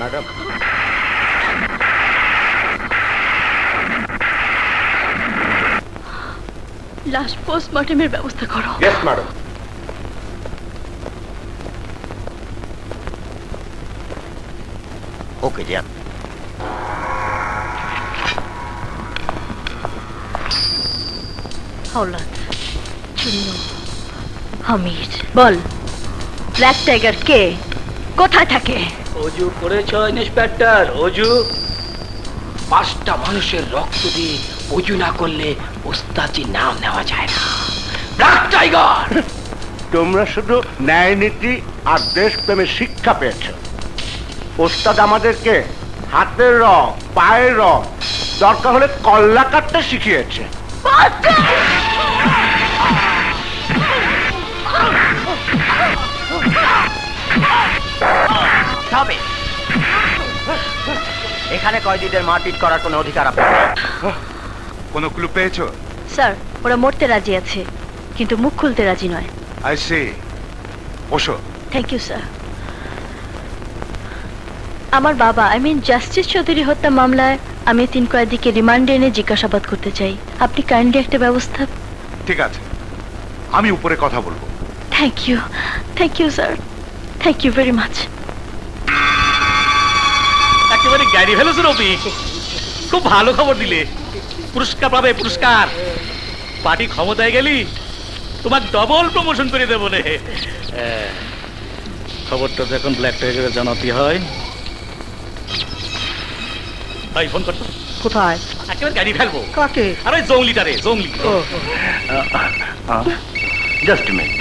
Madam, লাশ পোস্টমর্টমের ব্যবস্থা করো। Yes madam. ওকে যান। হাওলাত, চুন্নু, হামিদ, বল ব্ল্যাক টাইগার কে, কোথায় থাকে? অজু করেছ ইন্সপেক্টর? অজু? 5টা মানুষের রক্ত দিয়ে অজু না করলে ওস্তাদজির নাম নেওয়া যায় না। Black tiger! তোমরা শুধু ন্যায় নীতি আর দেশপ্রেমের শিক্ষা পেয়েছ। ওস্তাদ আমাদেরকে হাতের রং, পায়ের রং, দরকার হলে কল্লা কাটতে শিখিয়েছে। তবে এখানে কয়েদিদের মারপিট করার কোনো অধিকার আপনার নেই। কোনো ক্লু পেয়েছো? স্যার, ওরা মরতে রাজি আছে, কিন্তু মুখ খুলতে রাজি নয়। I see. বসো। Thank you sir. আমার বাবা, আই মিন জাস্টিস চৌধুরী হত্যা মামলায় আমি 3 কয়েদিকে রিমান্ডে এনে জিজ্ঞাসাবাদ করতে চাই। আপনি কাইন্ডলি একটা ব্যবস্থা। ঠিক আছে, আমি উপরে কথা বলবো। Thank you sir, thank you very much. একেবারে জ্ঞানী ফেলেছো রবি, খুব ভালো খবর দিলে। পুরস্কার পাবে, পুরস্কার। পার্টি ক্ষমতায় গেলি তোমার ডবল প্রমোশন করে দেবো রে। খবরটা যখন ব্ল্যাক টাইগারে জানাতে হয়। ভাই ফোন করতো কোথায়? একেবারে গাড়ি ফেলবো। কাকে? আরে জঙ্গলিটারে, জঙ্গলি। Just a minute.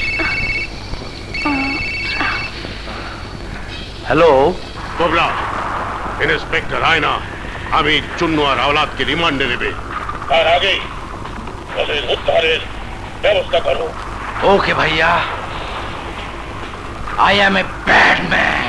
Hello Babla, inspector আয়না আমি চুন্নু আর আওলাদকে রিমান্ডে নেবে, তার আগে ওদের উদ্ধারের ব্যবস্থা করো। ওকে ভাইয়া, I am a bad man.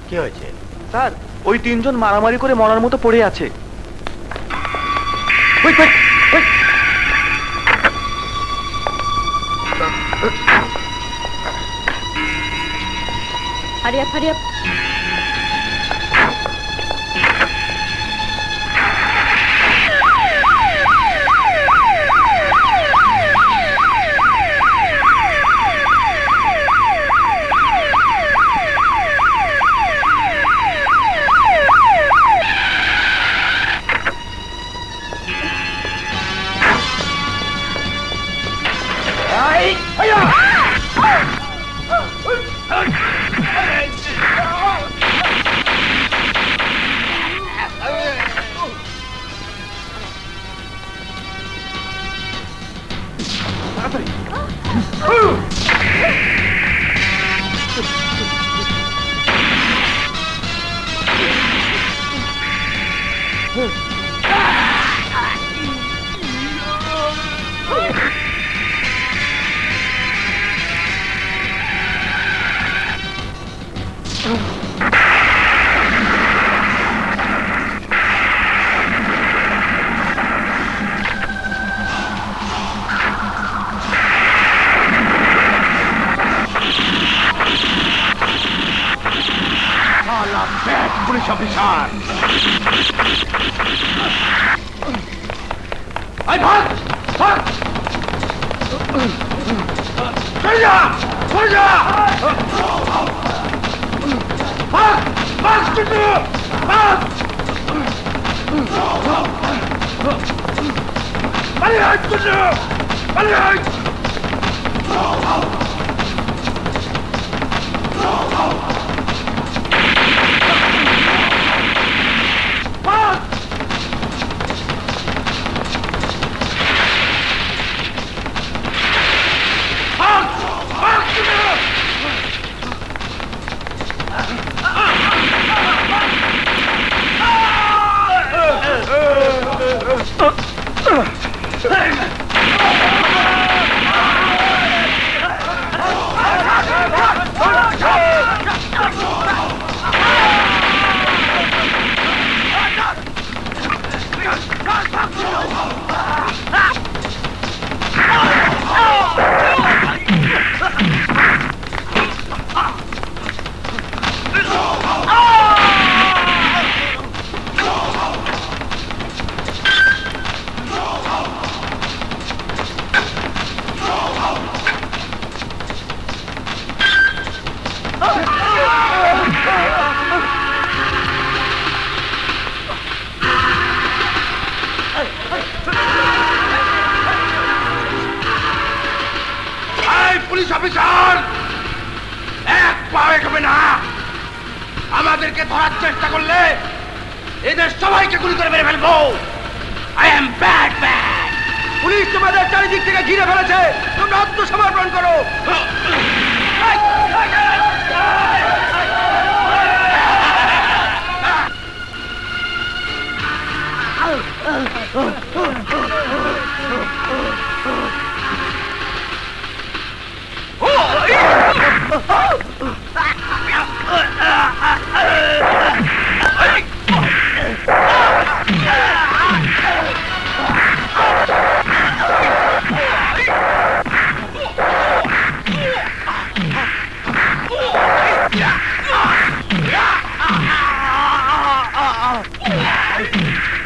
কি হয়েছে? স্যার, ওই 3 জন মারামারি করে মরার মতো পড়ে আছে। হারিয়া হারিয়া। পুলিশ অফিসার, ভাগ ভাগ সরে যা, সরে যা, ভাগ, ভাগ, চুটু, ভাগ, পালিয়ে আয়, চুটু, পালিয়ে আয়। পুলিশ অফিসার, এক পা এগোবে না। আমাদেরকে ধরার চেষ্টা করলে এদের সবাইকে গুলি করে মেরে ফেলবো। I am bad man. Police তোমাদের চারিদিক থেকে ঘিরে ফেলেছে, তোমরা আত্মসমর্পণ করো।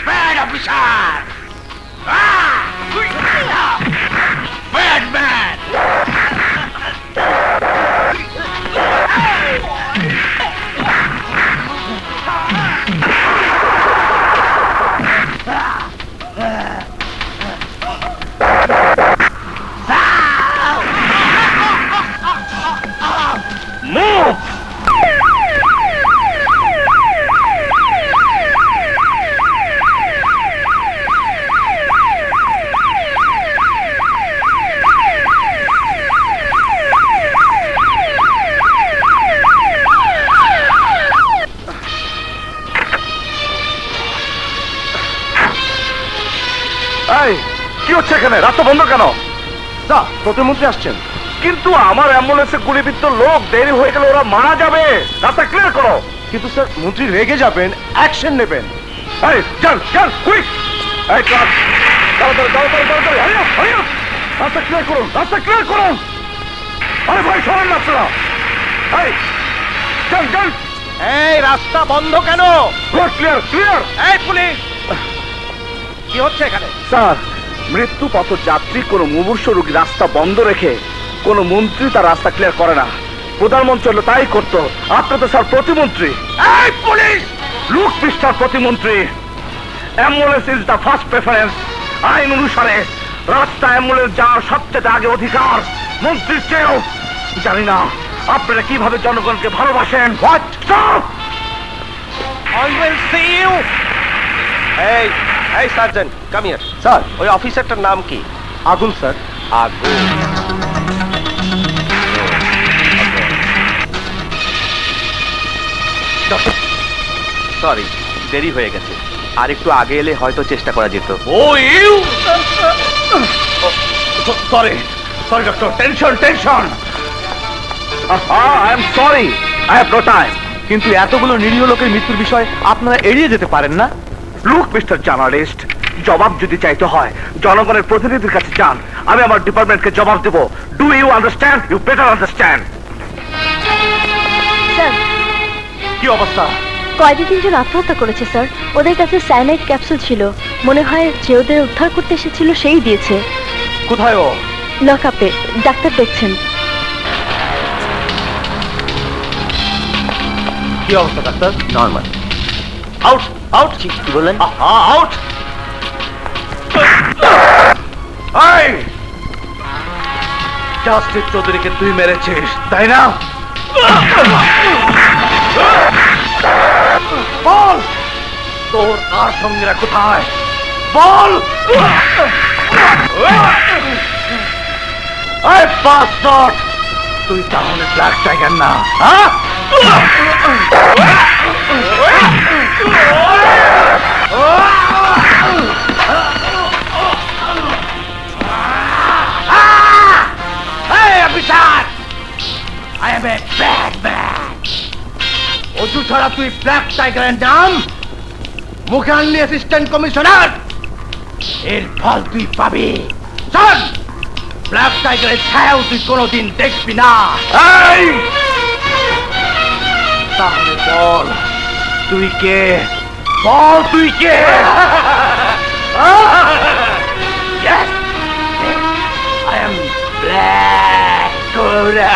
Bad officer! Bad man! Move! কি হচ্ছে এখানে? রাস্তা বন্ধ কেন? স্যার, প্রতিমন্ত্রী আসছেন। কিন্তু আমার অ্যাম্বুলেন্সে গুলিবিদ্ধ লোক, দেরি হয়ে গেলে ওরা মারা যাবে। রাস্তা ক্লিয়ার করো। কিন্তু স্যার, মন্ত্রী রেগে যাবেন, অ্যাকশন নেবেন। এই চল চল, কুইক! এই ট্রাক তাড়াতাড়ি তাড়াতাড়ি তাড়াতাড়ি, হারি আপ হারি আপ! রাস্তা ক্লিয়ার করুন, রাস্তা ক্লিয়ার করুন। আরে ভাই, সরেন না আপনারা। এই চল চল। এই রাস্তা বন্ধ কেন? Road clear clear. এই পুলিশ, কি হচ্ছে এখানে? স্যার, মৃত্যু পথ যাত্রী কোন মুমূর্ষু রোগী রাস্তা বন্ধ রেখে কোন মন্ত্রী তার রাস্তা ক্লিয়ার করে না। প্রধানমন্ত্রী হলো তাই করতো। আপনি তো স্যার প্রতিমন্ত্রী। এই পুলিশ, লুক মিস্টার প্রতিমন্ত্রী, ambulance is the first preference. আইন অনুসারে রাস্তা অ্যাম্বুলেন্স যাওয়ার সবচেয়ে আগে অধিকার মন্ত্রীর চেয়েও। জানি না আপনারা কিভাবে জনগণকে ভালোবাসেন। What? Stop! I will see you. এই এই সার্জেন্ট, কাম হিয়ার। স্যার, ওই অফিসারটার নাম কি? আগুন স্যার। আগুন। সরি, দেরি হয়ে গেছে। আর একটু আগে এলে হয়তো চেষ্টা করা যেত। ও you sorry sorry doctor, tension tension. I am sorry, I have no time. কিন্তু এতগুলো নিরীহ লোকের মৃত্যুর বিষয় আপনারা এড়িয়ে যেতে পারেন না। লুক মিস্টার জার্নালিস্ট, জবাব যদি চাইতে হয় জনগণের প্রতিনিধির কাছে যান। আমি আমার ডিপার্টমেন্টকে জবাব দেব। Do you understand? You better understand. Sir, কি অবস্থা? কয়েদি 3 জন আত্মহত্যা করেছে স্যার। ওদের কাছে সায়ানাইড ক্যাপসুল ছিল, মনে হয় যে ওদের উদ্ধার করতে এসেছিল সেই দিয়েছে। কোথায় ও? লকআপে, ডাক্তার দেখছেন। কি অবস্থা ডাক্তার? নর্মাল। Out out. কি বললেন? আউট। এই জাস্টিস চৌধুরীকে তুই মেরেছিস তাই না? বল তোর আর সঙ্গীরা কোথায়? বল। এই বাস্টার্ড, তুই তাহলে ব্ল্যাক টাইগার না, হ্যাঁ? Hey, officer! I am a bad man. অজু ছাড়া তুই ব্ল্যাক টাইগারের নাম মুখে আনলি অ্যাসিস্ট্যান্ট কমিশনার, এর ফল তুই পাবি। শোন, ব্ল্যাক টাইগারের ছায়াও তুই কোনোদিন দেখবি না। এই তাহলে বল তুই কে? বল তুই কে? Yes, I am Black Cobra.